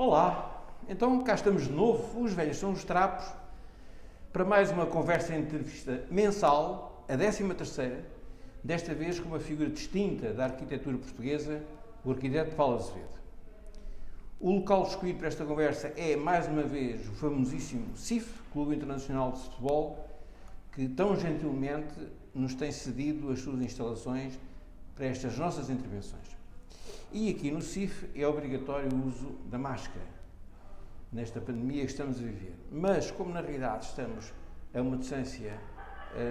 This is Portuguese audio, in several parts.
Olá, então cá estamos de novo, os velhos são os trapos, para mais uma conversa entrevista mensal, a 13ª, desta vez com uma figura distinta da arquitetura portuguesa, o arquiteto Paulo Azevedo. O local escolhido para esta conversa é, mais uma vez, o famosíssimo CIF, Clube Internacional de Futebol, que tão gentilmente nos tem cedido as suas instalações para estas nossas intervenções. E aqui no CIF é obrigatório o uso da máscara, nesta pandemia que estamos a viver. Mas, como na realidade estamos a uma distância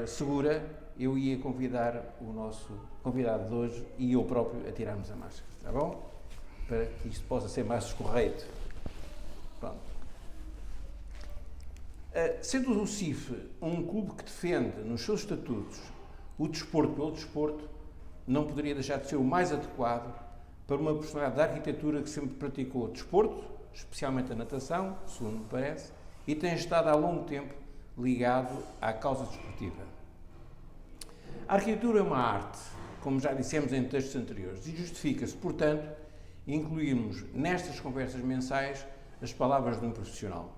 segura, eu ia convidar o nosso convidado de hoje e eu próprio a tirarmos a máscara, está bom? Para que isto possa ser mais escorreito. Pronto. Sendo o CIF um clube que defende nos seus estatutos o desporto pelo desporto, não poderia deixar de ser o mais adequado para uma personalidade da arquitetura que sempre praticou desporto, especialmente a natação, segundo me parece, e tem estado há longo tempo ligado à causa desportiva. A arquitetura é uma arte, como já dissemos em textos anteriores, e justifica-se, portanto, incluirmos nestas conversas mensais as palavras de um profissional.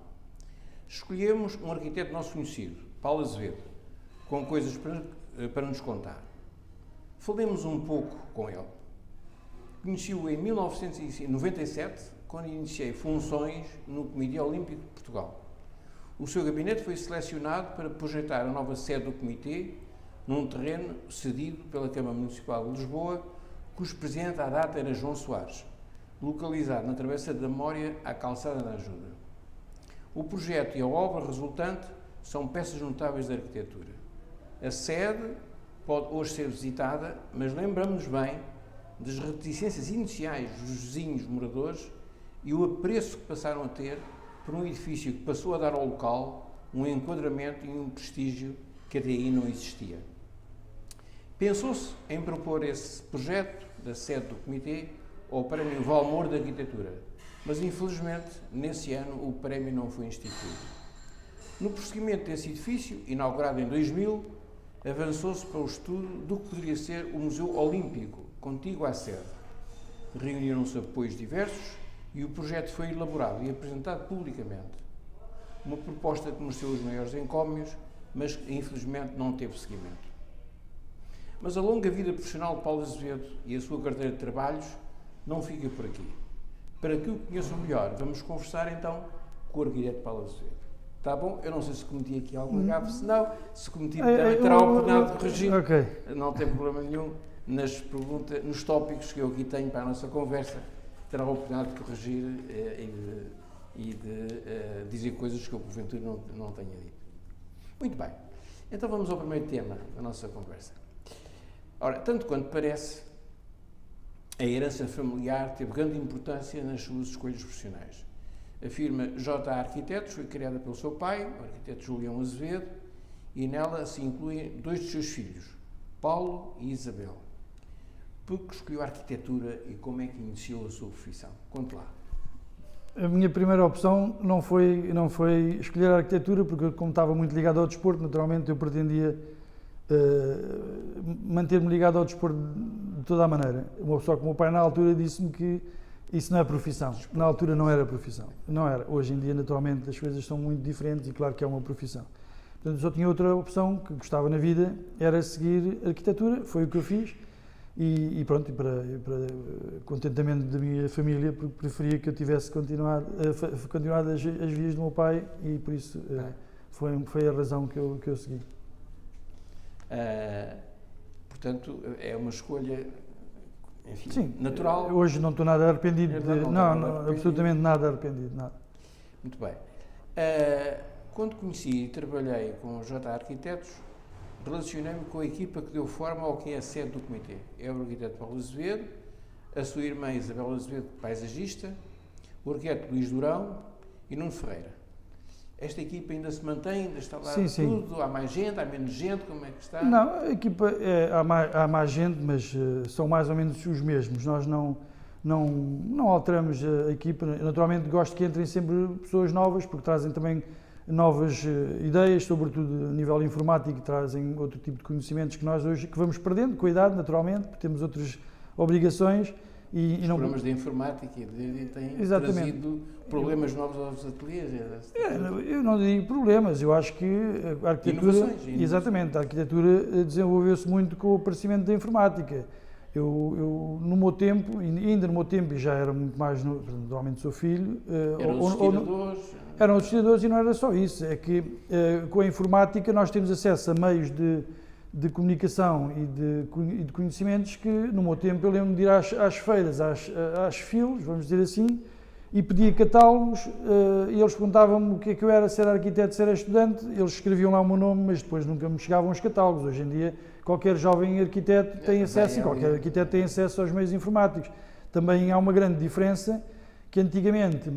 Escolhemos um arquiteto nosso conhecido, Paulo Azevedo, com coisas para nos contar. Falemos um pouco com ele. Conheci-o em 1997, quando iniciei funções no Comitê Olímpico de Portugal. O seu gabinete foi selecionado para projetar a nova sede do Comitê num terreno cedido pela Câmara Municipal de Lisboa, cujo presidente à data era João Soares, localizado na Travessa da Mória, à Calçada da Ajuda. O projeto e a obra resultante são peças notáveis da arquitetura. A sede pode hoje ser visitada, mas lembramos-nos bem das reticências iniciais dos vizinhos moradores e o apreço que passaram a ter por um edifício que passou a dar ao local um enquadramento e um prestígio que até aí não existia. Pensou-se em propor esse projeto da sede do Comitê ao Prémio Valmor de Arquitetura, mas infelizmente nesse ano o prémio não foi instituído. No prosseguimento desse edifício, inaugurado em 2000, avançou-se para o estudo do que poderia ser o Museu Olímpico, contíguo à sede. Reuniram-se apoios diversos e o projeto foi elaborado e apresentado publicamente. Uma proposta que mereceu os maiores encômios, mas que infelizmente não teve seguimento. Mas a longa vida profissional de Paulo Azevedo e a sua carteira de trabalhos não fica por aqui. Para que o conheçam melhor, vamos conversar então com o arquiteto Paulo Azevedo. Está bom? Eu não sei se cometi aqui alguma gafe, se não, se cometi também terá a oportunidade de corrigir. Okay. Não tem problema nenhum. Nas perguntas, nos tópicos que eu aqui tenho para a nossa conversa, terá a oportunidade de corrigir e de dizer coisas que eu, porventura, não tenha dito. Muito bem. Então vamos ao primeiro tema da nossa conversa. Ora, tanto quanto parece, a herança familiar teve grande importância nas suas escolhas profissionais. A firma J Arquitetos foi criada pelo seu pai, o arquiteto Julião Azevedo, e nela se incluem dois dos seus filhos, Paulo e Isabel. Por que escolheu a arquitetura e como é que iniciou a sua profissão? Conte lá. A minha primeira opção não foi escolher a arquitetura, porque como estava muito ligado ao desporto, naturalmente eu pretendia manter-me ligado ao desporto de toda a maneira. Só que o meu pai na altura disse-me que isso não é profissão. Na altura não era profissão. Não era. Hoje em dia, naturalmente, as coisas são muito diferentes e claro que é uma profissão. Portanto, só tinha outra opção que gostava na vida, era seguir arquitetura, foi o que eu fiz. E pronto, e para contentamento da minha família, porque preferia que eu tivesse continuado as vias do meu pai e por isso foi a razão que eu segui. Portanto, é uma escolha, enfim, sim, natural. Hoje não estou nada arrependido, absolutamente nada arrependido, nada. Muito bem. Quando conheci e trabalhei com o J Arquitetos, relacionei-me com a equipa que deu forma ao que é a sede do Comitê. É o arquiteto Paulo Azevedo, a sua irmã Isabel Azevedo, paisagista, o arquiteto Luís Durão e Nuno Ferreira. Esta equipa ainda se mantém, ainda está lá tudo? Há mais gente, há menos gente, como é que está? Não, a equipa, há mais gente, mas são mais ou menos os mesmos. Nós não alteramos a equipa. Naturalmente gosto que entrem sempre pessoas novas, porque trazem também novas ideias, sobretudo a nível informático, trazem outro tipo de conhecimentos que nós hoje que vamos perdendo com a idade, naturalmente, porque temos outras obrigações Os problemas da informática têm trazido problemas novos aos ateliês. Eu não digo problemas, eu acho que a arquitetura... Inovações. Exatamente, a arquitetura desenvolveu-se muito com o aparecimento da informática. Eu no meu tempo, ainda no meu tempo, e já era muito mais, normalmente sou filho... Eram os historiadores e não era só isso, é que com a informática nós temos acesso a meios de comunicação e de conhecimentos que, no meu tempo, eu lembro de ir às feiras, às filos, vamos dizer assim, e pedia catálogos, e eles perguntavam-me o que é que eu era, se era arquiteto, se era estudante, eles escreviam lá o meu nome, mas depois nunca me chegavam os catálogos. Hoje em dia, qualquer jovem arquiteto tem acesso, e qualquer arquiteto tem acesso aos meios informáticos. Também há uma grande diferença, que antigamente,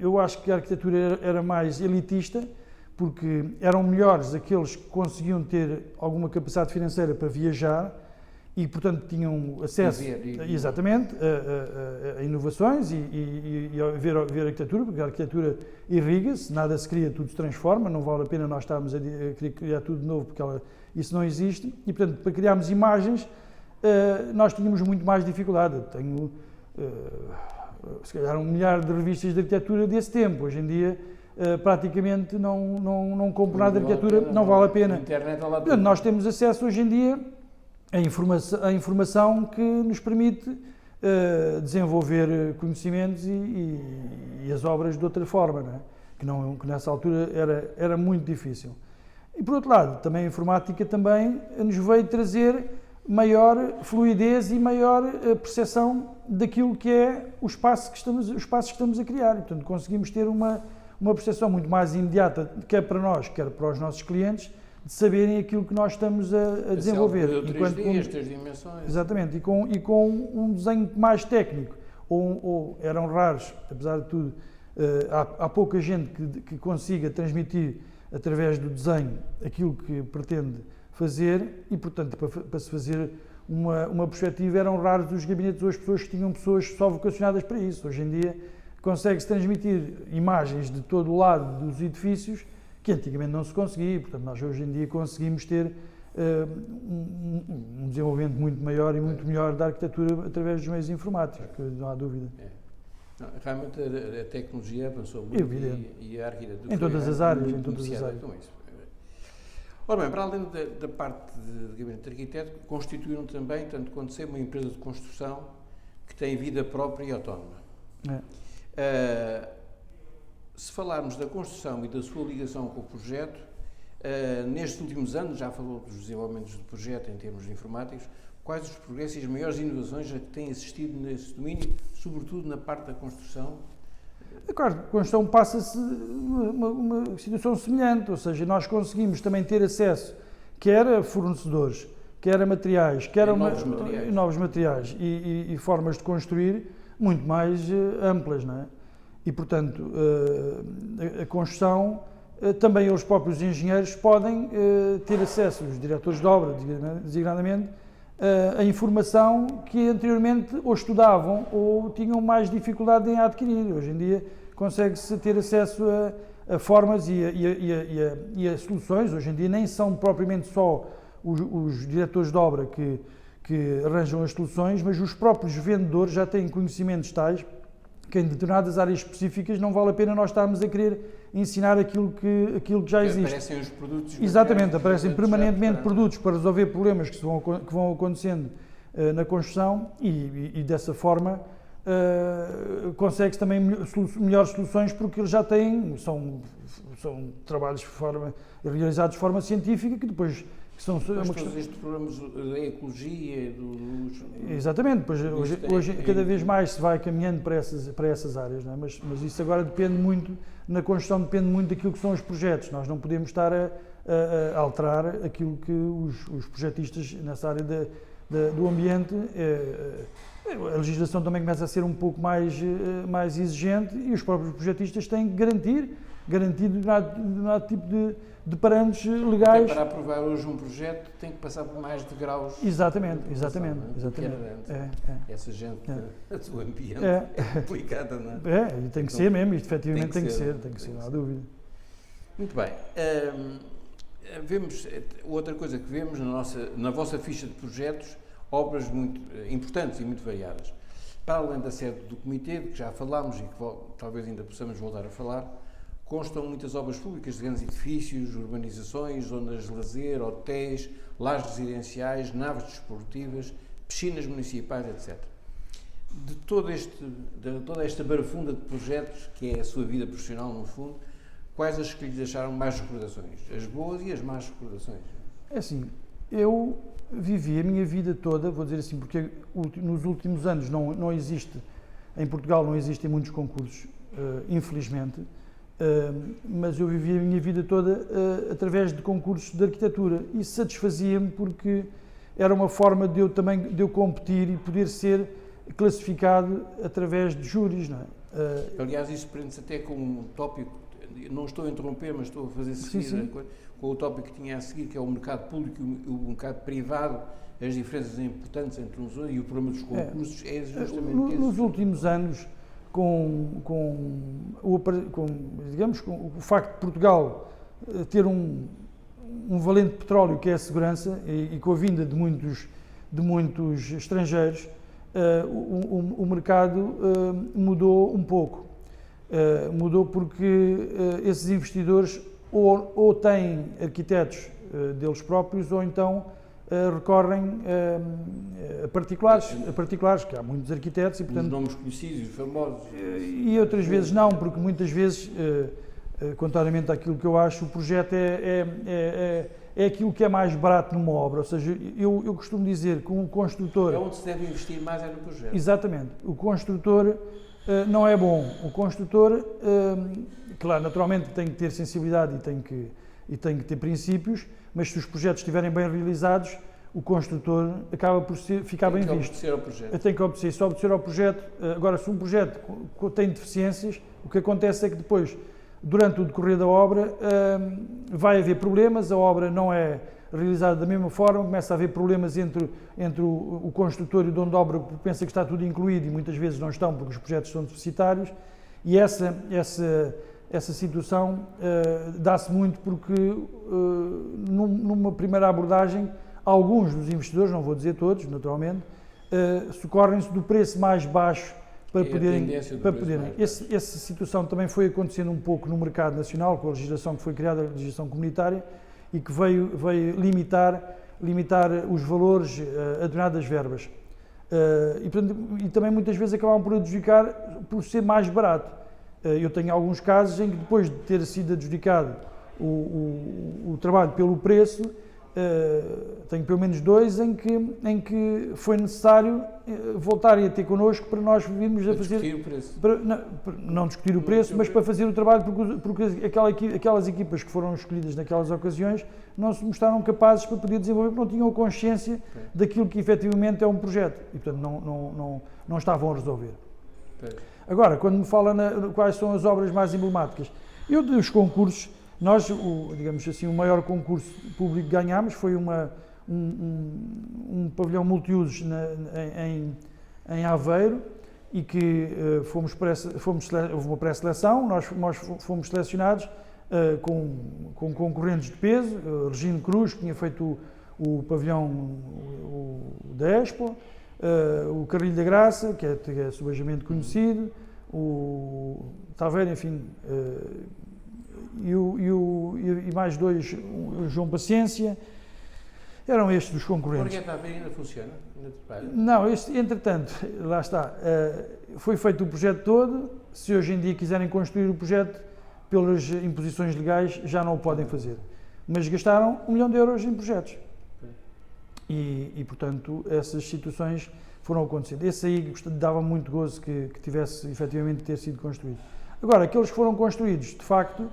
eu acho que a arquitetura era mais elitista, porque eram melhores aqueles que conseguiam ter alguma capacidade financeira para viajar e, portanto, tinham acesso exatamente a inovações e a ver a arquitetura, porque a arquitetura irriga-se, nada se cria, tudo se transforma, não vale a pena nós estarmos a criar tudo de novo, porque isso não existe. E, portanto, para criarmos imagens, nós tínhamos muito mais dificuldade. Eu tenho, se calhar, 1 milhar de revistas de arquitetura desse tempo. Hoje em dia, praticamente não compro nada de arquitetura, não vale a pena. Portanto, nós temos acesso hoje em dia a informação que nos permite desenvolver conhecimentos e as obras de outra forma, não é? Que nessa altura era muito difícil. E por outro lado, também a informática também nos veio trazer maior fluidez e maior percepção daquilo que é os passos que estamos a criar. E, portanto, conseguimos ter uma percepção muito mais imediata, quer para nós, quer para os nossos clientes, de saberem aquilo que nós estamos a desenvolver. Três dimensões. Exatamente, e com um desenho mais técnico. Ou eram raros, apesar de tudo, há pouca gente que consiga transmitir através do desenho aquilo que pretende fazer e, portanto, para se fazer uma perspectiva, eram raros os gabinetes ou as pessoas que tinham pessoas só vocacionadas para isso. Hoje em dia consegue-se transmitir imagens de todo o lado dos edifícios que antigamente não se conseguia. Portanto, nós hoje em dia conseguimos ter um desenvolvimento muito maior e muito melhor da arquitetura através dos meios informáticos, que não há dúvida. Não, realmente a tecnologia avançou muito e a arquitetura... Em todas as áreas, em todas as áreas. Ora bem, para além da parte de gabinete de arquiteto, constituíram também, tanto quanto sei, uma empresa de construção que tem vida própria e autónoma. Se falarmos da construção e da sua ligação com o projeto, nestes últimos anos, já falou dos desenvolvimentos do projeto em termos informáticos, quais os progressos e as maiores inovações a que têm assistido nesse domínio, sobretudo na parte da construção? Claro, a construção passa-se uma situação semelhante, ou seja, nós conseguimos também ter acesso, quer a fornecedores, quer a materiais, quer a novos materiais e formas de construir muito mais amplas, não é? E, portanto, a construção, também os próprios engenheiros podem ter acesso, os diretores de obra, designadamente, a informação que anteriormente ou estudavam ou tinham mais dificuldade em adquirir. Hoje em dia consegue-se ter acesso a formas e a soluções. Hoje em dia nem são propriamente só os diretores de obra que arranjam as soluções, mas os próprios vendedores já têm conhecimentos tais que em determinadas áreas específicas não vale a pena nós estarmos a querer ensinar aquilo que já existe. Aparecem os produtos. Exatamente, aparecem permanentemente produtos para resolver problemas que vão acontecendo na construção e dessa forma consegue-se também melhores soluções porque eles já têm, são trabalhos realizados de forma científica que depois são todos estes problemas da ecologia, Exatamente, pois hoje cada vez mais se vai caminhando para essas áreas, não é? Mas isso agora depende muito, na construção depende muito daquilo que são os projetos. Nós não podemos estar a alterar aquilo que os projetistas nessa área do ambiente. A legislação também começa a ser um pouco mais exigente e os próprios projetistas têm que garantir determinado tipo de parâmetros legais. Até para aprovar hoje um projeto tem que passar por mais degraus. Exatamente. Essa gente do ambiente é complicada, não é? E tem que ser mesmo, isto efetivamente tem que ser, não há dúvida. Muito bem. Vemos, outra coisa que vemos na vossa ficha de projetos, obras muito importantes e muito variadas. Para além da sede do Comitê, de que já falámos e que talvez ainda possamos voltar a falar, constam muitas obras públicas de grandes edifícios, urbanizações, zonas de lazer, hotéis, lares residenciais, naves desportivas, piscinas municipais, etc. De toda esta barafunda de projetos, que é a sua vida profissional, no fundo, quais as que lhe deixaram mais recordações? As boas e as más recordações? É assim, eu vivi a minha vida toda, vou dizer assim, porque nos últimos anos não existe, em Portugal não existem muitos concursos, infelizmente, mas eu vivi a minha vida toda através de concursos de arquitetura e satisfazia-me porque era uma forma de eu competir e poder ser classificado através de júris, não é? Aliás, isso prende-se até com um tópico, não estou a interromper, mas estou a fazer seguir com o tópico que tinha a seguir, que é o mercado público e o mercado privado, as diferenças importantes entre uns e o problema dos concursos é justamente esse. Nos últimos anos, com o facto de Portugal ter um valente petróleo que é a segurança e com a vinda de muitos estrangeiros, o mercado mudou um pouco. Mudou porque esses investidores ou têm arquitetos deles próprios ou então recorrem a particulares, que há muitos arquitetos e, portanto... Os nomes conhecidos e famosos. E outras vezes não, porque muitas vezes, contrariamente àquilo que eu acho, o projeto é aquilo que é mais barato numa obra. Ou seja, eu costumo dizer que um construtor... É onde se deve investir mais é no projeto. Exatamente. O construtor não é bom. O construtor, claro, naturalmente tem que ter sensibilidade e tem que ter princípios, mas se os projetos estiverem bem realizados, o construtor acaba por ficar bem visto. Tem que obedecer ao projeto. Tem que obedecer. Se obedecer ao projeto, agora se um projeto tem deficiências, o que acontece é que depois, durante o decorrer da obra, vai haver problemas, a obra não é realizada da mesma forma, começa a haver problemas entre o construtor e o dono da obra, porque pensa que está tudo incluído e muitas vezes não estão, porque os projetos são deficitários, e essa situação dá-se muito porque, numa primeira abordagem, alguns dos investidores, não vou dizer todos, naturalmente, socorrem-se do preço mais baixo para poderem... Essa situação também foi acontecendo um pouco no mercado nacional, com a legislação que foi criada, a legislação comunitária, e que veio limitar os valores a determinadas verbas. E também muitas vezes acabavam por adjudicar por ser mais barato. Eu tenho alguns casos em que depois de ter sido adjudicado o trabalho pelo preço, tenho pelo menos dois em que foi necessário voltarem a ter connosco para nós virmos a fazer... Discutir o preço. Não discutir o preço, mas para fazer o trabalho, porque aquelas equipas que foram escolhidas naquelas ocasiões não se mostraram capazes para poder desenvolver, porque não tinham a consciência daquilo que efetivamente é um projeto e, portanto, não estavam a resolver. Agora, quando me fala quais são as obras mais emblemáticas, eu dos concursos, nós, digamos assim, o maior concurso público que ganhámos foi um pavilhão multiusos em Aveiro e que houve uma pré-seleção, nós fomos selecionados com concorrentes de peso, Regino Cruz, que tinha feito o pavilhão da Expo, o Carrilho da Graça, que é subejamente conhecido, o Taveira, enfim, e mais dois, o João Paciência, eram estes os concorrentes. O Argueta Aveiro ainda funciona? Não, entretanto, lá está, foi feito o projeto todo, se hoje em dia quiserem construir o projeto, pelas imposições legais, já não o podem fazer. Mas gastaram 1 milhão de euros em projetos. E portanto, essas situações foram acontecendo. Esse aí dava muito gozo que tivesse efetivamente ter sido construído. Agora, aqueles que foram construídos, de facto,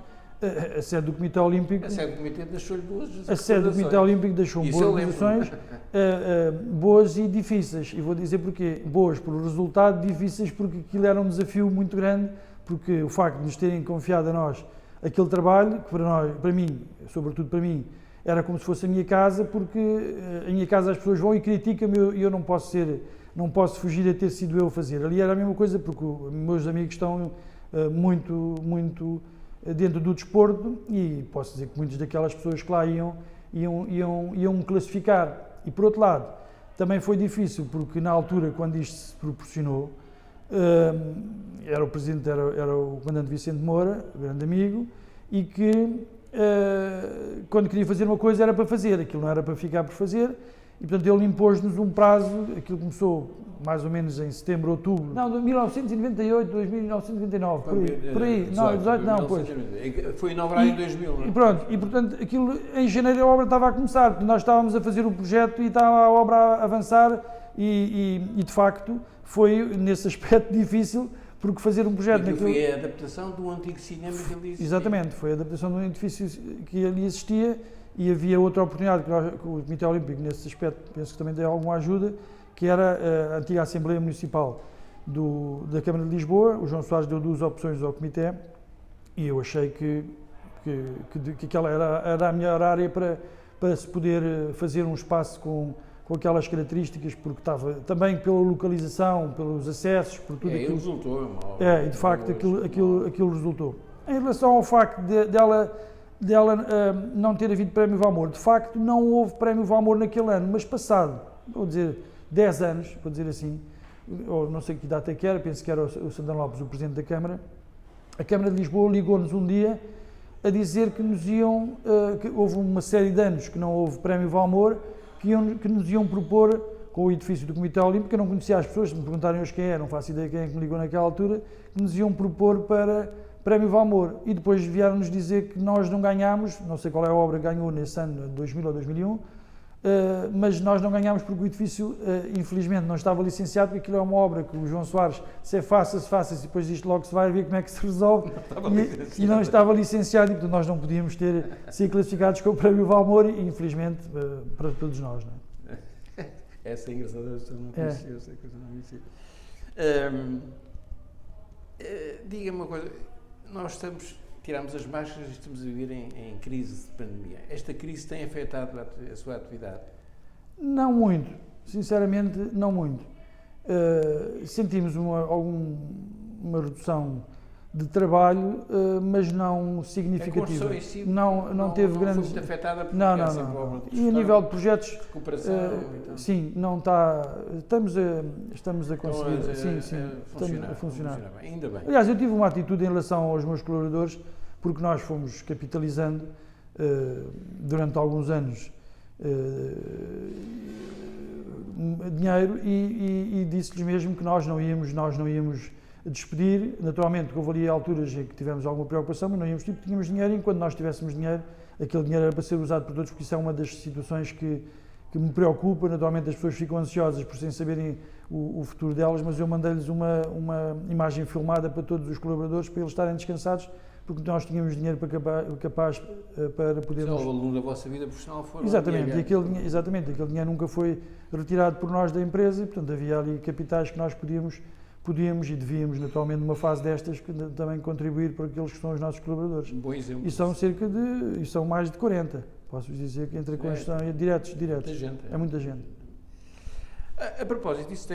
a sede do Comitê Olímpico... A sede do Comitê deixou-lhe boas recordações. A sede do Comitê Olímpico deixou boas recordações, boas e difíceis. E vou dizer porquê. Boas por resultado, difíceis porque aquilo era um desafio muito grande, porque o facto de nos terem confiado a nós aquele trabalho, que para mim, sobretudo para mim, era como se fosse a minha casa, porque a minha casa as pessoas vão e criticam-me e eu não posso fugir a ter sido eu a fazer. Ali era a mesma coisa, porque os meus amigos estão muito dentro do desporto e posso dizer que muitas daquelas pessoas que lá iam me classificar. E por outro lado, também foi difícil, porque na altura, quando isto se proporcionou, era o presidente, era o comandante Vicente Moura, grande amigo, e que quando queria fazer uma coisa era para fazer, aquilo não era para ficar por fazer, e portanto ele impôs-nos um prazo, aquilo começou mais ou menos em setembro, outubro, não, de 1998, 1999, por aí, não, 18 não, pois. Foi inaugurado em 2000, não é? E pronto, e portanto, aquilo, em janeiro a obra estava a começar, porque nós estávamos a fazer o projeto e estava a obra a avançar e de facto foi nesse aspecto difícil, porque fazer um projeto... Aquilo foi a adaptação de um antigo cinema que ali existia. Exatamente, foi a adaptação de um edifício que ali existia e havia outra oportunidade que o Comitê Olímpico, nesse aspecto, penso que também deu alguma ajuda, que era a antiga Assembleia Municipal da Câmara de Lisboa. O João Soares deu 2 opções ao Comitê e eu achei que aquela era a melhor área para se poder fazer um espaço com aquelas características, porque estava também pela localização, pelos acessos, por tudo aquilo. Resultou. E de facto aquilo resultou. Em relação ao facto dela não ter havido Prémio Valmor, de facto não houve Prémio Valmor naquele ano, mas passado, vou dizer, 10 anos, vou dizer assim, ou não sei que data é que era, penso que era o Santana Lopes, o Presidente da Câmara, a Câmara de Lisboa ligou-nos um dia a dizer que nos iam, que houve uma série de anos que não houve Prémio Valmor, que nos iam propor, com o edifício do Comitê Olímpico, eu não conhecia as pessoas, se me perguntarem hoje quem é, não faço ideia quem é que me ligou naquela altura, que nos iam propor para Prémio Valmor. E depois vieram-nos dizer que nós não ganhámos, não sei qual é a obra que ganhou nesse ano, 2000 ou 2001, mas nós não ganhámos porque o edifício, infelizmente, não estava licenciado, porque aquilo é uma obra que o João Soares, se faça-se, e depois isto logo se vai ver como é que se resolve, e não estava licenciado, e portanto nós não podíamos ser classificados com o Prémio Valmor, e infelizmente, para todos nós. Não é? Essa é engraçada, eu não conhecia, eu sei que eu não conhecia. Diga-me uma coisa, nós tiramos as máscaras e estamos a viver em crise de pandemia. Esta crise tem afetado a sua atividade? Não muito, sinceramente não muito. Sentimos uma redução de trabalho, mas não significativa. A si não teve grandes... Foi muito afetada por não. E a nível de projetos... Recuperação, então. Sim, não está... Estamos a conseguir... Funcionar, a funcionar. Bem. Ainda bem. Aliás, eu tive uma atitude em relação aos meus colaboradores, porque nós fomos capitalizando durante alguns anos dinheiro e disse-lhes mesmo que nós não íamos despedir. Naturalmente, houve ali alturas em que tivemos alguma preocupação, mas não íamos porque tínhamos dinheiro, e enquanto nós tivéssemos dinheiro, aquele dinheiro era para ser usado por todos, porque isso é uma das situações que me preocupa. Naturalmente as pessoas ficam ansiosas por sem saberem o futuro delas, mas eu mandei-lhes uma imagem filmada para todos os colaboradores, para eles estarem descansados, porque nós tínhamos dinheiro capaz para podermos... Ao longo da vossa vida profissional foram... Exatamente, aquele dinheiro nunca foi retirado por nós da empresa, e portanto havia ali capitais que nós podíamos e devíamos, naturalmente, numa fase destas, também contribuir para aqueles que são os nossos colaboradores. Um bom exemplo. E são mais de 40, posso dizer que entre a construção e diretos. Muita gente. É muita gente. A propósito disso,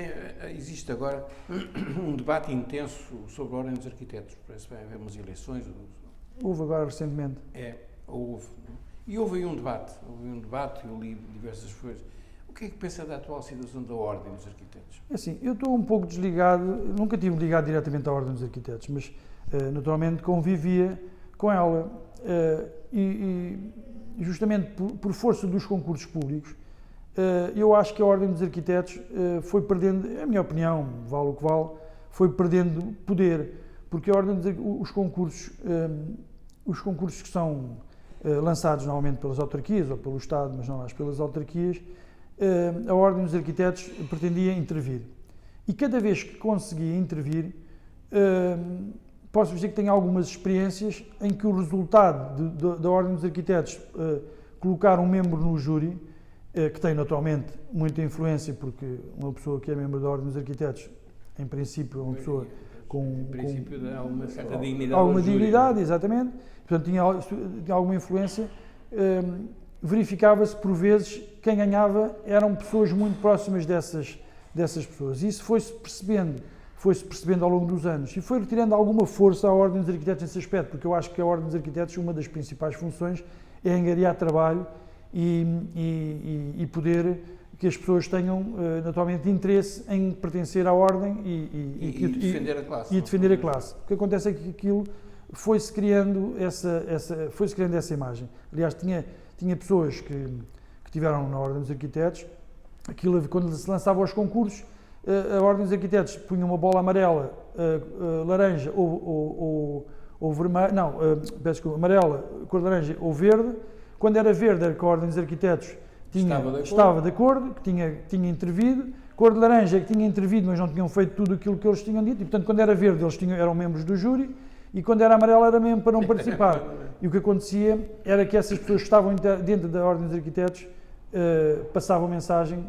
existe agora um debate intenso sobre a Ordem dos Arquitetos. Parece que vai haver umas eleições. Houve agora recentemente. Houve. E houve aí um debate, eu li diversas coisas. O que é que pensa da atual situação da Ordem dos Arquitetos? Assim, eu estou um pouco desligado, nunca estive ligado diretamente à Ordem dos Arquitetos, mas naturalmente convivia com ela e justamente por força dos concursos públicos, eu acho que a Ordem dos Arquitetos foi perdendo, é a minha opinião, vale o que vale, foi perdendo poder, porque os concursos que são lançados normalmente pelas autarquias ou pelo Estado, mas não mais pelas autarquias, a Ordem dos Arquitetos pretendia intervir. E cada vez que conseguia intervir, posso dizer que tenho algumas experiências em que o resultado da Ordem dos Arquitetos colocar um membro no júri, que tem naturalmente muita influência, porque uma pessoa que é membro da Ordem dos Arquitetos, em princípio, é uma pessoa com dá uma certa dignidade. Alguma dignidade, exatamente. Portanto, tinha alguma influência. Verificava-se por vezes quem ganhava eram pessoas muito próximas dessas pessoas. Isso foi-se percebendo ao longo dos anos e foi retirando alguma força à Ordem dos Arquitetos nesse aspecto, porque eu acho que a Ordem dos Arquitetos, uma das principais funções é angariar trabalho e poder que as pessoas tenham naturalmente interesse em pertencer à ordem e defender a classe. E defender a classe. O que acontece é que aquilo foi-se criando essa imagem. Aliás, tinha pessoas que tiveram na Ordem dos Arquitetos, aquilo, quando se lançava aos concursos, a Ordem dos Arquitetos punha uma bola amarela, laranja ou vermelha, não, peço desculpa, amarela, cor de laranja ou verde. Quando era verde, era que a Ordem dos Arquitetos estava de acordo, que tinha intervido. Cor de laranja, que tinha intervido, mas não tinham feito tudo aquilo que eles tinham dito. E, portanto, quando era verde, eram membros do júri, e quando era amarelo, era mesmo para não participar. E o que acontecia era que essas pessoas que estavam dentro da Ordem dos Arquitetos passavam mensagem,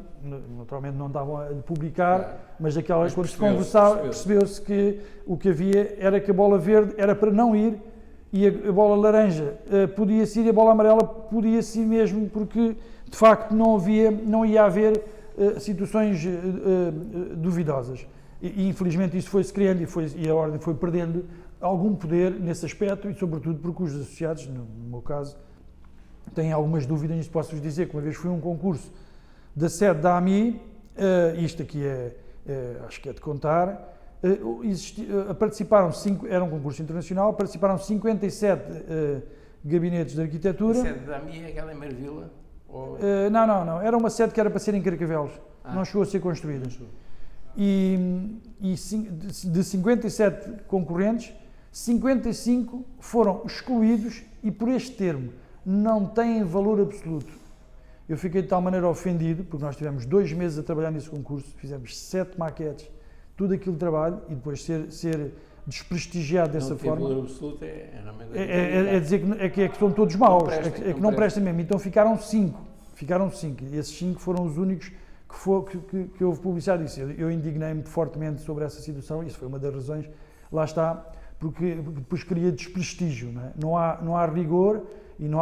naturalmente não davam a publicar, mas quando se conversava, percebeu-se que o que havia era que a bola verde era para não ir, e a bola laranja podia-se ir, e a bola amarela podia-se ir mesmo, porque de facto não ia haver situações duvidosas. E infelizmente isso foi-se criando e a Ordem foi perdendo algum poder nesse aspecto, e sobretudo porque os associados, no meu caso, têm algumas dúvidas. Nisso posso-vos dizer que uma vez fui a um concurso da sede da AMI, isto aqui acho que é de contar, participaram era um concurso internacional, participaram 57 gabinetes de arquitetura. A sede da AMI é aquela em Marvila? Ou... Não, era uma sede que era para ser em Carcavelos, não chegou a ser construída. E de 57 concorrentes, 55 foram excluídos, e por este termo não têm valor absoluto. Eu fiquei de tal maneira ofendido, porque nós tivemos 2 meses a trabalhar nesse concurso, fizemos 7 maquetes, tudo aquilo de trabalho, e depois ser desprestigiado dessa forma. Não ter valor absoluto é dizer que são todos maus, que não prestam mesmo. Então ficaram 5, e esses 5 foram os únicos que houve publicidade disso. Eu indignei-me fortemente sobre essa situação, isso foi uma das razões, lá está, porque depois cria desprestígio, não é? Não há rigor e não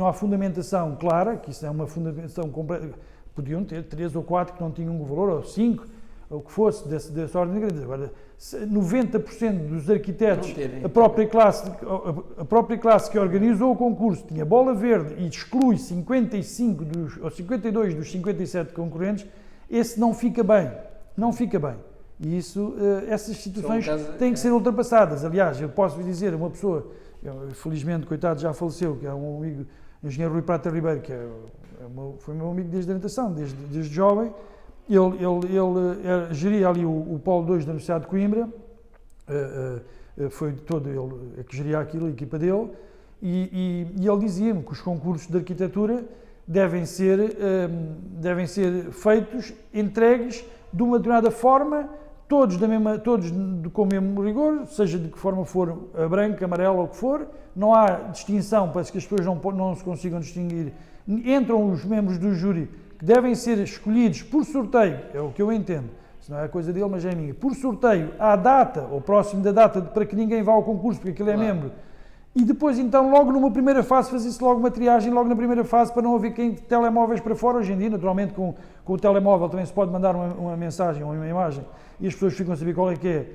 há fundamentação clara, que isso é uma fundamentação completa. Podiam ter 3 ou 4 que não tinham um valor, ou 5, ou o que fosse, dessa ordem de grandeza. Agora, 90% dos arquitetos, a própria classe que organizou o concurso tinha bola verde e exclui 52 dos 57 concorrentes, esse não fica bem. E isso, essas situações têm que ser ultrapassadas. Aliás, eu posso vos dizer, uma pessoa, felizmente, coitado, já faleceu, que é um amigo, o engenheiro Rui Prata Ribeiro, que foi meu amigo desde a orientação, desde jovem. Ele geria ali o Polo 2 da Universidade de Coimbra, foi todo ele que geria aquilo, a equipa dele, e ele dizia-me que os concursos de arquitetura devem ser feitos, entregues de uma determinada forma, todos com o mesmo rigor, seja de que forma for, a branca, amarela ou o que for, não há distinção para que as pessoas não se consigam distinguir. Entram os membros do júri, que devem ser escolhidos por sorteio, é o que eu entendo, se não é a coisa dele, mas é minha, por sorteio, à data, ou próximo da data, para que ninguém vá ao concurso, porque aquilo é membro. E depois, então, logo numa primeira fase, fazer-se logo uma triagem, logo na primeira fase, para não haver telemóveis para fora. Hoje em dia, naturalmente, com o telemóvel também se pode mandar uma mensagem ou uma imagem e as pessoas ficam a saber qual é que é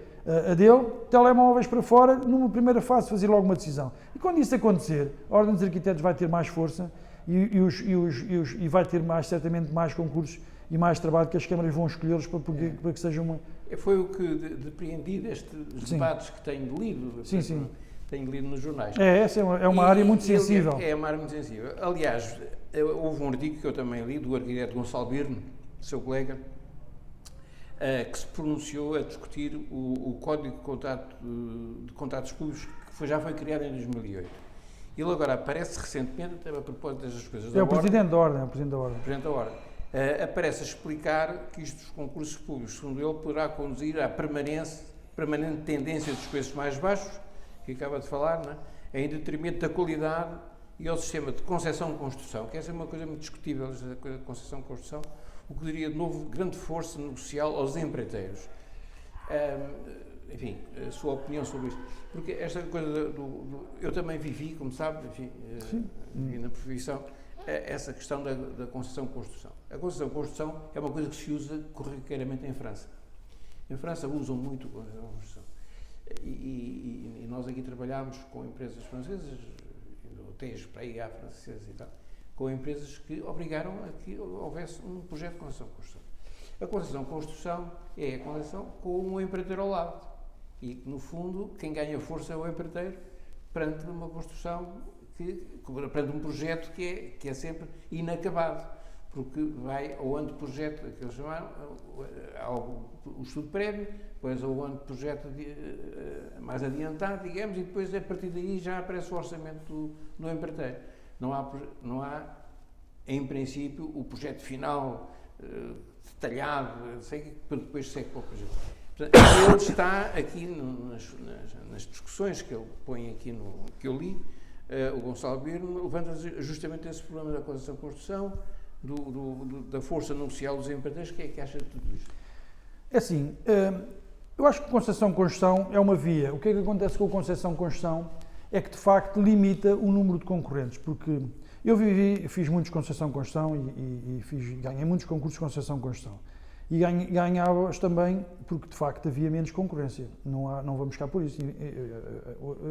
a dele. Telemóveis para fora, numa primeira fase, fazer logo uma decisão. E quando isso acontecer, a Ordem dos Arquitetos vai ter mais força e vai ter certamente mais concursos e mais trabalho, que as câmaras vão escolhê-los para que seja uma... Foi o que depreendi destes debates que tenho lido. Sim. Tenho lido nos jornais. Essa é uma área muito sensível. É uma área muito sensível. Aliás, houve um artigo que eu também li, do arquiteto Gonçalo Birne, seu colega, que se pronunciou a discutir o Código de Contratos Públicos, que já foi criado em 2008. Ele agora aparece recentemente, até a propósito destas coisas da Ordem. É o Presidente da Ordem. Aparece a explicar que isto dos concursos públicos, segundo ele, poderá conduzir à permanente tendência dos preços mais baixos, que acaba de falar, não é? Em detrimento da qualidade e ao sistema de concessão-construção, que essa é uma coisa muito discutível, esta coisa de concessão-construção, o que daria de novo grande força negocial aos empreiteiros. Enfim, a sua opinião sobre isto. Porque esta coisa eu também vivi, como sabe, enfim, na profissão, essa questão da concessão-construção. A concessão-construção é uma coisa que se usa corriqueiramente em França. Em França usam muito a concessão-construção. E nós aqui trabalhámos com empresas francesas, hotéis para aí à francesa e tal, com empresas que obrigaram a que houvesse um projeto de concessão-construção. A concessão-construção é a concessão com um empreiteiro ao lado. E, no fundo, quem ganha força é o empreiteiro perante uma construção, perante um projeto que é sempre inacabado. Porque vai ao ano de projeto, que eles chamaram, o estudo prévio, depois ao ano de projeto mais adiantado, digamos, e depois, a partir daí, já aparece o orçamento do empreiteiro. Não há, em princípio, o projeto final detalhado, para depois segue para o projeto. Portanto, ele está aqui nas discussões que ele põe aqui, que eu li, o Gonçalo Birno levanta justamente esse problema da concessão-construção, da força nupcial dos empreiteiros. O que é que acha de tudo isto? É assim, eu acho que concessão-construção é uma via. O que é que acontece com a concessão-construção é que, de facto, limita o número de concorrentes, porque eu fiz muitos concessão-construção e ganhei muitos concursos de concessão-construção. E ganhava-os também porque, de facto, havia menos concorrência. Não vamos cá por isso.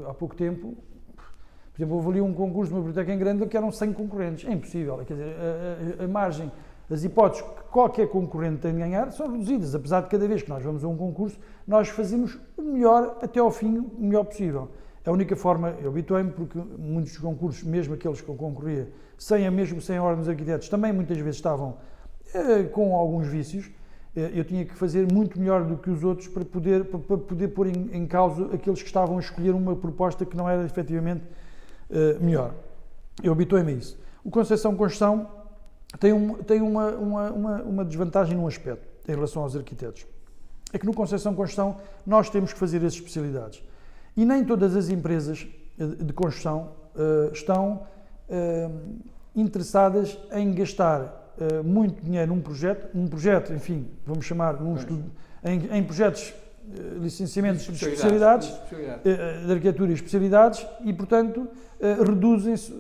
Há pouco tempo, por exemplo, houve ali um concurso de uma biblioteca em Grândola que eram 100 concorrentes. É impossível. Quer dizer, a margem, as hipóteses que qualquer concorrente tem de ganhar são reduzidas. Apesar de cada vez que nós vamos a um concurso, nós fazemos o melhor até ao fim, o melhor possível. A única forma, eu habituei-me, porque muitos dos concursos, mesmo aqueles que eu concorria, sem a ordem dos arquitetos, também muitas vezes estavam com alguns vícios. Eu tinha que fazer muito melhor do que os outros para poder pôr em causa aqueles que estavam a escolher uma proposta que não era efetivamente melhor. Eu habituei-me a isso. O concessão-construção tem uma desvantagem num aspecto, em relação aos arquitetos. É que no concessão-construção nós temos que fazer as especialidades. E nem todas as empresas de construção estão interessadas em gastar muito dinheiro num projeto, enfim, vamos chamar, em projetos licenciamentos de especialidades, de arquitetura e especialidades, e, portanto, reduzem-se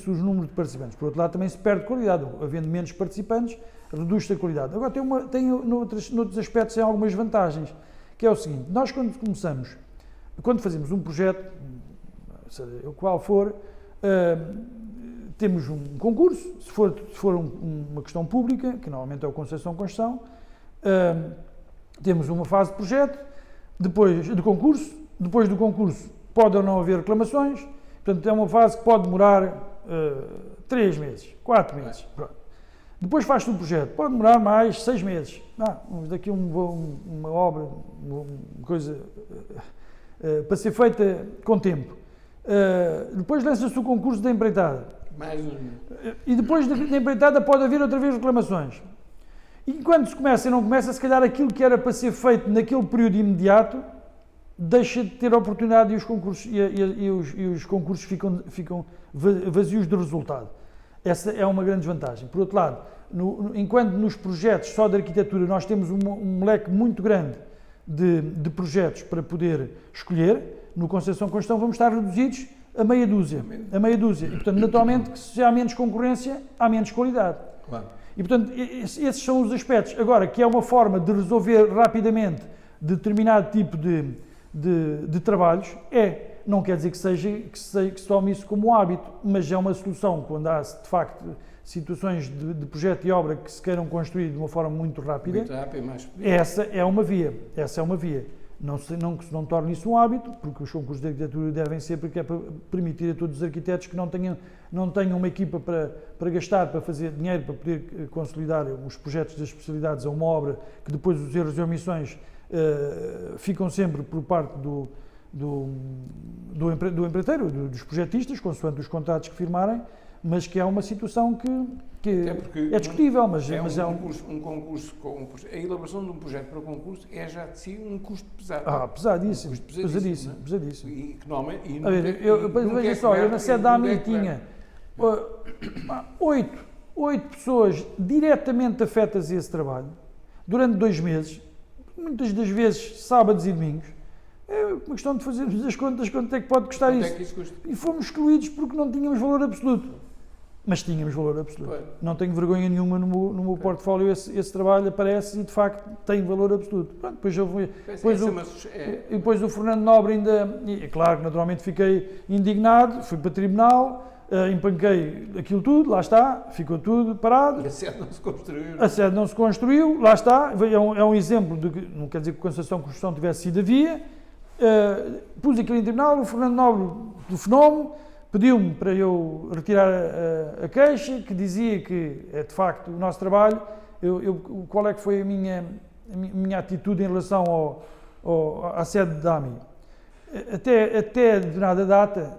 os números de participantes. Por outro lado, também se perde qualidade. Havendo menos participantes, reduz-se a qualidade. Agora, tem noutros aspectos, tem algumas vantagens, que é o seguinte: nós, quando fazemos um projeto, seja qual for, temos um concurso. Se for uma questão pública, que normalmente é o concessão-construção, temos uma fase de projeto, depois do concurso pode ou não haver reclamações, portanto é uma fase que pode demorar 3 meses, 4 meses. Pronto. Depois faz-se um projeto, pode demorar mais 6 meses. Daqui uma obra, uma coisa para ser feita com tempo. Depois lança-se o concurso da empreitada. E depois da empreitada pode haver outra vez reclamações. E quando se começa e não começa, se calhar aquilo que era para ser feito naquele período imediato deixa de ter oportunidade, e os concursos ficam vazios de resultado. Essa é uma grande desvantagem. Por outro lado, enquanto nos projetos só de arquitetura nós temos um leque muito grande de projetos para poder escolher, no concessão-construção vamos estar reduzidos a meia dúzia. E, portanto, naturalmente, se há menos concorrência, há menos qualidade. Claro. E, portanto, esses são os aspectos. Agora, que é uma forma de resolver rapidamente determinado tipo de trabalhos, não quer dizer que se tome isso como hábito, mas é uma solução quando há, de facto, situações de projeto e obra que se queiram construir de uma forma muito rápida. Muito rápido, mais... Essa é uma via. Não que se não torne isso um hábito, porque os concursos de arquitetura devem ser porque é para permitir a todos os arquitetos que não tenham uma equipa para gastar, para fazer dinheiro, para poder consolidar os projetos das especialidades a uma obra, que depois os erros e omissões ficam sempre por parte do empreiteiro, dos projetistas, consoante os contratos que firmarem, mas que é uma situação que é discutível, mas é um concurso a elaboração de um projeto para o concurso é já de si um custo pesado. Pesadíssimo. Pesadíssimo. E que normalmente... Veja só, eu na sede da AMI tinha 8 pessoas diretamente afetas a esse trabalho, durante 2 meses, muitas das vezes sábados e domingos. É uma questão de fazermos as contas, quanto é que pode custar isso. É que isso custa? E fomos excluídos porque não tínhamos valor absoluto. Mas tínhamos valor absoluto. Foi. Não tenho vergonha nenhuma no meu portfólio, esse trabalho aparece e de facto tem valor absoluto. Pronto, depois o Fernando Nobre ainda, é claro que naturalmente fiquei indignado, fui para o tribunal, empanquei aquilo tudo, lá está, ficou tudo parado. E a sede não se construiu. A sede não se construiu, lá está, é um exemplo de que, não quer dizer que a Conceição de Construção tivesse sido a via. Pus aquilo em tribunal, o Fernando Nobre telefonou-me, pediu-me para eu retirar a queixa, que dizia que é de facto o nosso trabalho. Qual é que foi a minha atitude em relação à sede da AMI? Até determinada data,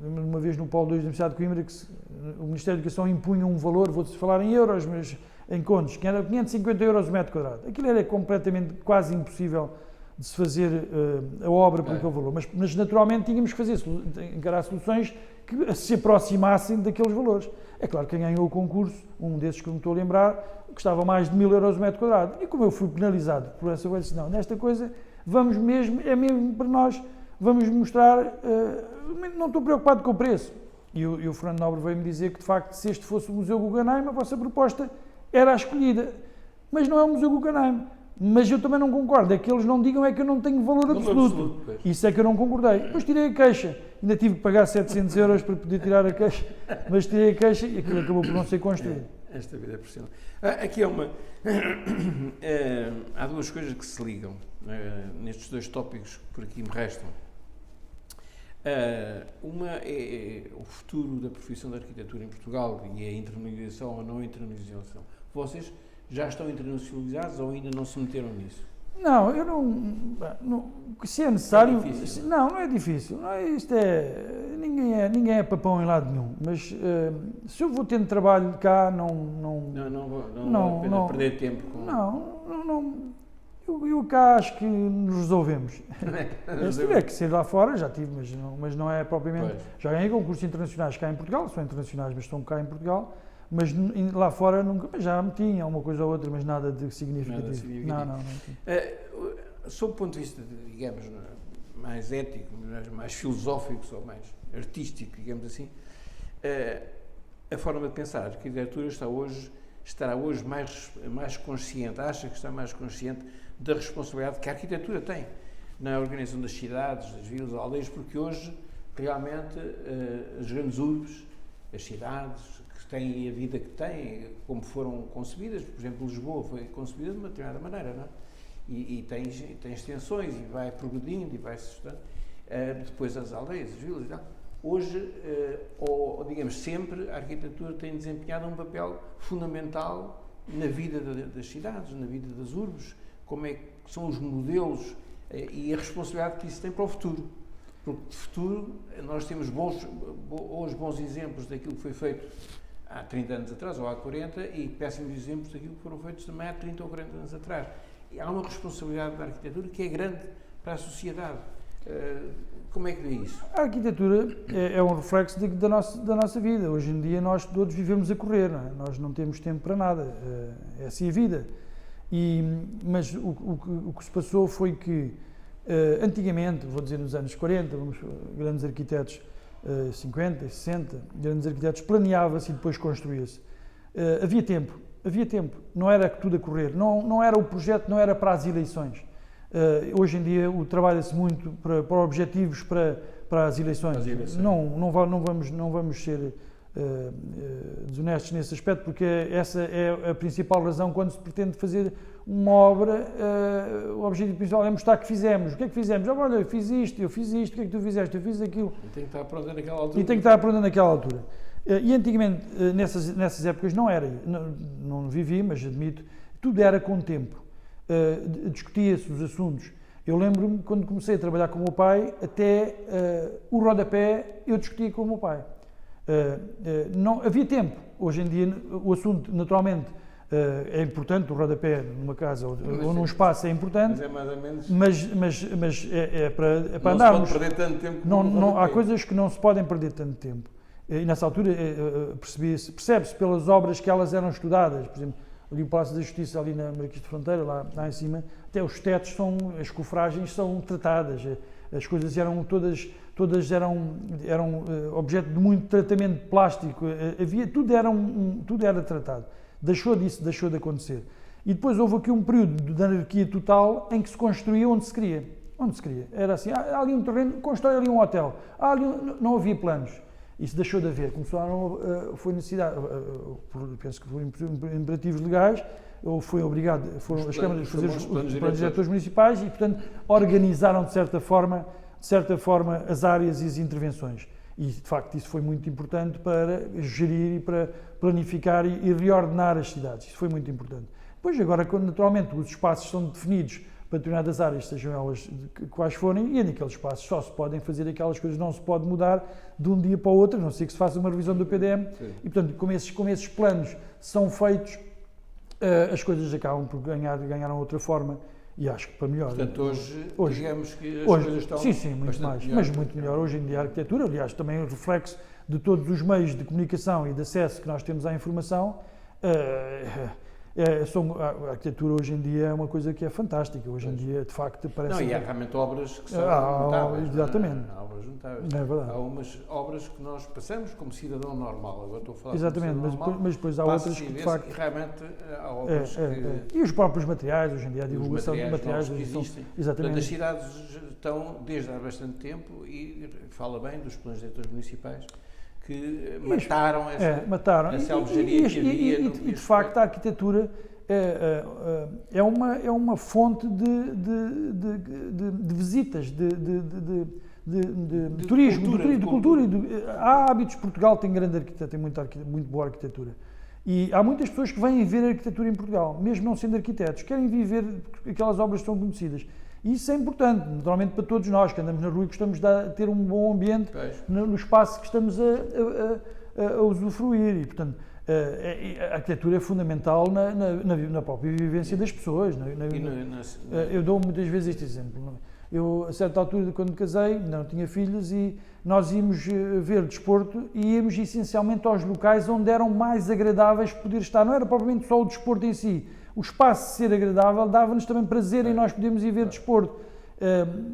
uma vez no Polo 2 da Universidade de Coimbra, que o Ministério da Educação impunha um valor, vou-te falar em euros, mas em contos, que era 550 euros o metro quadrado. Aquilo era completamente, quase impossível de se fazer a obra por aquele valor, mas naturalmente tínhamos que encarar soluções que se aproximassem daqueles valores. É claro que quem ganhou o concurso, um desses que me estou a lembrar, custava mais de 1000 euros o metro quadrado. E como eu fui penalizado por essa coisa, disse, não, nesta coisa vamos mesmo, é mesmo para nós, vamos mostrar, não estou preocupado com o preço. E o Fernando Nobre veio-me dizer que, de facto, se este fosse o Museu Guggenheim, a vossa proposta era a escolhida. Mas não é o Museu Guggenheim. Mas eu também não concordo, é que eles não digam que eu não tenho valor absoluto. Isso é que eu não concordei. Depois tirei a queixa, ainda tive que pagar 700 euros para poder tirar a queixa, mas tirei a queixa e aquilo acabou por não ser construído. Esta vida é pressionante. Aqui há duas coisas que se ligam nestes dois tópicos que por aqui me restam. Uma é o futuro da profissão de arquitetura em Portugal e a internacionalização ou não internacionalização. Vocês já estão internacionalizados ou ainda não se meteram nisso? Não, eu não se é necessário... É difícil. Não é difícil. Ninguém é papão em lado nenhum. Mas se eu vou tendo trabalho cá, não vale a pena perder tempo com... Eu cá acho que nos resolvemos. Se tiver que ser lá fora, já tive, mas não é propriamente... Pois. Já ganhei concursos internacionais cá em Portugal, são internacionais, mas estão cá em Portugal. Mas lá fora nunca, mas já me tinha uma coisa ou outra, mas nada de significativo. Não tinha. Sob o ponto de vista, digamos, mais ético, mais filosófico, ou mais artístico, digamos assim, a forma de pensar, a arquitetura estará hoje mais consciente, acha que está mais consciente da responsabilidade que a arquitetura tem na organização das cidades, das vilas, das aldeias, porque hoje, realmente, as grandes urbes, as cidades, têm a vida que têm, como foram concebidas, por exemplo, Lisboa foi concebida de uma determinada maneira, não é? E tem extensões, e vai progredindo, e vai se sustentando. Depois as aldeias, as vilas e tal. Hoje, ou digamos sempre, a arquitetura tem desempenhado um papel fundamental na vida das cidades, na vida das urbes, como é que são os modelos e a responsabilidade que isso tem para o futuro. Porque de futuro nós temos hoje bons exemplos daquilo que foi feito há 30 anos atrás, ou há 40, e péssimos exemplos daquilo que foram feitos também há 30 ou 40 anos atrás. E há uma responsabilidade da arquitetura que é grande para a sociedade. Como é que vê isso? A arquitetura é um reflexo da nossa vida. Hoje em dia nós todos vivemos a correr, não é? Nós não temos tempo para nada. É assim a vida. Mas o que se passou foi que, antigamente, vou dizer nos anos 40, grandes arquitetos, 50, 60, grandes arquitetos, planeava-se e depois construía-se. Havia tempo, não era tudo a correr, não era o projeto, não era para as eleições. Hoje em dia trabalha-se muito para objetivos para as eleições. Não vamos ser desonestos nesse aspecto, porque essa é a principal razão quando se pretende fazer uma obra. O objetivo principal é mostrar que fizemos. O que é que fizemos? Olha, eu fiz isto, o que é que tu fizeste? Eu fiz aquilo. E tem que estar pronto naquela altura. E antigamente, nessas épocas, não era, não vivi, mas admito, tudo era com tempo. Discutia-se os assuntos. Eu lembro-me, quando comecei a trabalhar com o meu pai, até o rodapé eu discutia com o meu pai. Não havia tempo. Hoje em dia, o assunto, naturalmente, é importante, o rodapé numa casa ou num espaço é importante, mas é mais ou menos. Mas é para andarmos. Não se pode perder tanto tempo. Há coisas que não se podem perder tanto tempo. E nessa altura percebe-se pelas obras que elas eram estudadas. Por exemplo, ali o Palácio da Justiça, ali na Marquês de Fronteira, lá em cima, até os tetos as cofragens são tratadas. As coisas eram todas eram objeto de muito tratamento plástico. Tudo era tratado. Deixou de acontecer. E depois houve aqui um período de anarquia total em que se construía onde se queria. Era assim, há ali um terreno, constrói ali um hotel. Não havia planos. Isso deixou de haver, foi necessidade, penso que por imperativos legais, ou foi obrigado, foram as câmaras a fazer os planos diretores municipais e, portanto, organizaram de certa forma as áreas e as intervenções. E, de facto, isso foi muito importante para gerir e para planificar e reordenar as cidades. Isso foi muito importante. Depois, agora, quando naturalmente os espaços são definidos para determinadas áreas, sejam elas quais forem, e naqueles espaços só se podem fazer aquelas coisas, não se pode mudar de um dia para o outro, a não ser que se faça uma revisão do PDM. Sim. E, portanto, como esses planos são feitos, as coisas acabam por ganharam outra forma. E acho que para melhor. Portanto, hoje digamos que as coisas estão sim, muito mais, melhor. Mas muito melhor hoje em dia a arquitetura, aliás, também o reflexo de todos os meios de comunicação e de acesso que nós temos à informação, a arquitetura hoje em dia é uma coisa que é fantástica, hoje em dia, de facto, parece... Não, e há realmente obras que são notáveis. Exatamente. Há obras notáveis. É verdade. Há umas obras que nós passamos como cidadão normal, agora estou a falar exatamente, como cidadão normal. Mas depois há outras que, de facto... Realmente há obras que... E os próprios materiais, hoje em dia, a divulgação de materiais que existem. Exatamente. Portanto, as cidades estão, desde há bastante tempo, e fala bem dos planos diretores municipais, que mataram essa alvejaria que havia. E de facto, a arquitetura é uma fonte de visitas, de turismo, de cultura. Há hábitos. Portugal tem grande arquitetura, tem muito boa arquitetura. E há muitas pessoas que vêm ver a arquitetura em Portugal, mesmo não sendo arquitetos, querem viver aquelas obras que são conhecidas. E isso é importante, naturalmente, para todos nós que andamos na rua e gostamos de ter um bom ambiente no espaço que estamos a usufruir. E, portanto, a arquitetura é fundamental na própria vivência das pessoas. Eu dou muitas vezes este exemplo. Eu, a certa altura, quando casei, não tinha filhos e nós íamos ver desporto e íamos essencialmente aos locais onde eram mais agradáveis poder estar. Não era propriamente só o desporto em si. O espaço de ser agradável dava-nos também prazer em nós podermos ir ver desporto.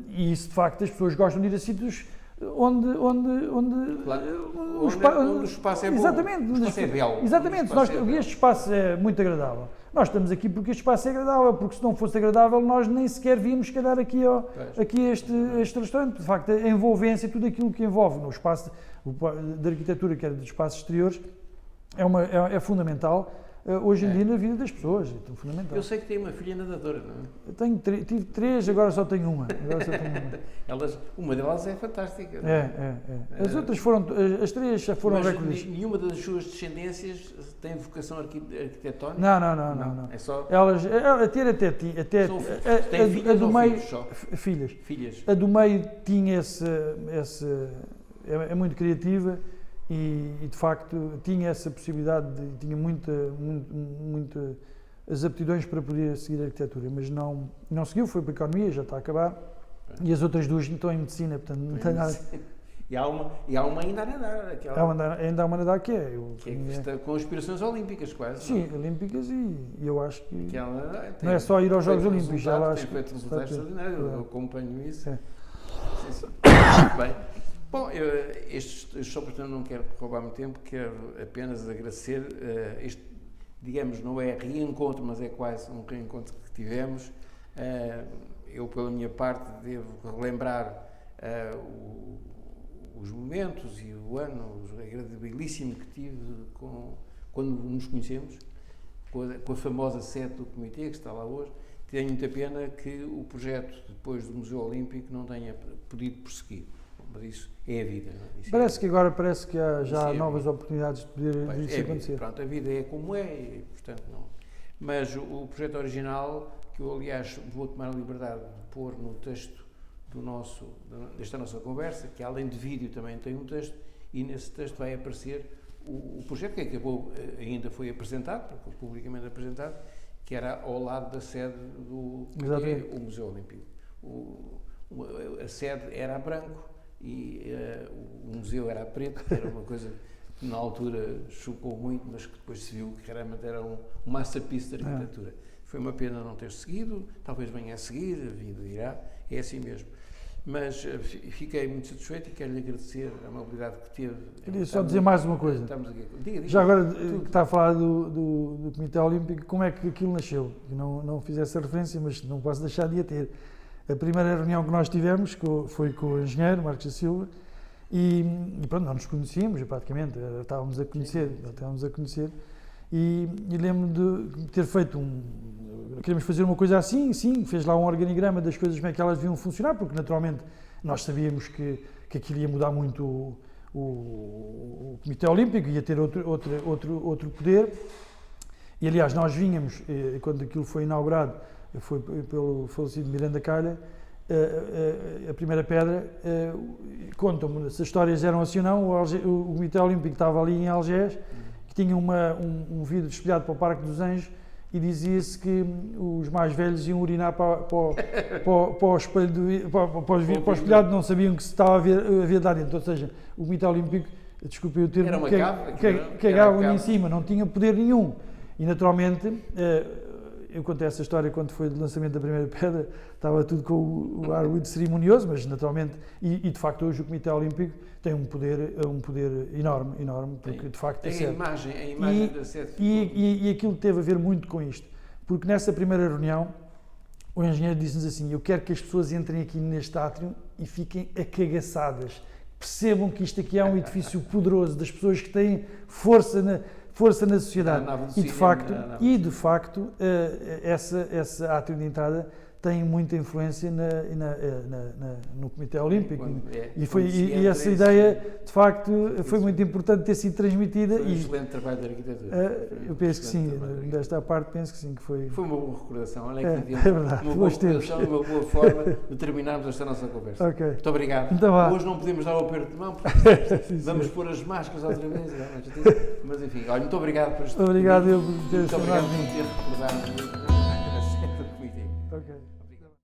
E isso, de facto, as pessoas gostam de ir a sítios onde o espaço é bom. Exatamente. O espaço é belo. Exatamente. Este espaço é muito agradável. Nós estamos aqui porque este espaço é agradável, porque se não fosse agradável nós nem sequer víamos, se calhar, aqui este restaurante. De facto, a envolvência, tudo aquilo que envolve no espaço da arquitetura, que é dos espaços exteriores, é fundamental. Hoje em dia na vida das pessoas, é fundamental. Eu sei que tem uma filha nadadora, não é? Tive 3, agora só tenho uma. Uma delas é fantástica. As outras as 3 já foram recolhidas. Nenhuma das suas descendências tem vocação arquitetónica? Não. É só... Elas, até têm filhas do ou meio, filhos só? Filhas. A do meio tinha é muito criativa. E de facto tinha essa possibilidade, tinha as aptidões para poder seguir a arquitetura, mas não seguiu, foi para a economia, já está a acabar, e as outras duas estão em medicina, portanto não tem nada. E há uma ainda a nadar. Ainda há uma a nadar que está com aspirações olímpicas quase. Sim, olímpicas, e eu acho que não é tem só ir aos Jogos Olímpicos, já lá tem feito resultados extraordinários, eu acompanho isso. Sim. Bem. Bom, só portanto não quero roubar muito tempo, quero apenas agradecer este, digamos, não é reencontro, mas é quase um reencontro que tivemos. Eu, pela minha parte, devo relembrar os momentos e o ano agradabilíssimo que tive quando nos conhecemos, com a famosa sede do Comitê, que está lá hoje. Tenho muita pena que o projeto, depois do Museu Olímpico, não tenha podido prosseguir. Mas isso é a vida. Parece que há já novas oportunidades de poder isso acontecer. Pronto, a vida é como é e, portanto, não. Mas o projeto original, que eu, aliás, vou tomar a liberdade de pôr no texto desta nossa conversa, que além de vídeo também tem um texto, e nesse texto vai aparecer o projeto que acabou, ainda foi apresentado, publicamente apresentado, que era ao lado da sede do o Museu Olímpico. A sede era a branco, e o museu era preto, que era uma coisa que na altura chocou muito, mas que depois se viu que realmente era um masterpiece da arquitetura. Foi uma pena não ter seguido, talvez venha a seguir, a vida irá, é assim mesmo. Mas fiquei muito satisfeito e quero-lhe agradecer a amabilidade que teve. Queria só dizer mais uma coisa. Diga. Já agora que está a falar do Comitê Olímpico, como é que aquilo nasceu? Eu não fiz essa referência, mas não posso deixar de a ter. A primeira reunião que nós tivemos foi com o engenheiro Marcos da Silva E pronto, nós nos conhecíamos, praticamente, estávamos a conhecer, e lembro de ter feito queríamos fazer uma coisa assim, sim, fez lá um organigrama das coisas como é que elas deviam funcionar, porque naturalmente nós sabíamos que aquilo ia mudar muito o Comitê Olímpico, ia ter outro poder, e aliás nós vínhamos, quando aquilo foi inaugurado, foi pelo falecido Miranda Calha, a primeira pedra, contam-me se as histórias eram assim ou não, o Comitê Olímpico estava ali em Algés, que tinha um vidro espelhado para o Parque dos Anjos, e dizia-se que os mais velhos iam urinar para o espelho para o espelhado, não sabiam que se estava a ver lá dentro, ou seja, o Comitê Olímpico, desculpem o termo, cagavam em cima, não tinha poder nenhum, e naturalmente, eu contei essa história quando foi o lançamento da primeira pedra, estava tudo com o ar muito cerimonioso, mas naturalmente, e de facto hoje o Comitê Olímpico tem um poder enorme, porque de facto é certo. A imagem da sede. E aquilo teve a ver muito com isto, porque nessa primeira reunião o engenheiro disse-nos assim: eu quero que as pessoas entrem aqui neste átrio e fiquem acagaçadas, percebam que isto aqui é um edifício poderoso, das pessoas que têm força na sociedade. E de facto esse átrio de entrada tem muita influência no Comitê Olímpico, e essa ideia de facto foi muito importante ter sido transmitida. Foi um excelente trabalho de arquitetura. Eu penso que sim, desta parte penso que sim, que foi uma boa recordação. Olha aqui, verdade, uma boa recordação e uma boa forma de terminarmos esta nossa conversa. Okay. Muito obrigado. Então, hoje não podemos dar o aperto de mão, porque vamos pôr as máscaras outra vez, mas enfim, olha, muito obrigado por este. Obrigado eu por ter recordado.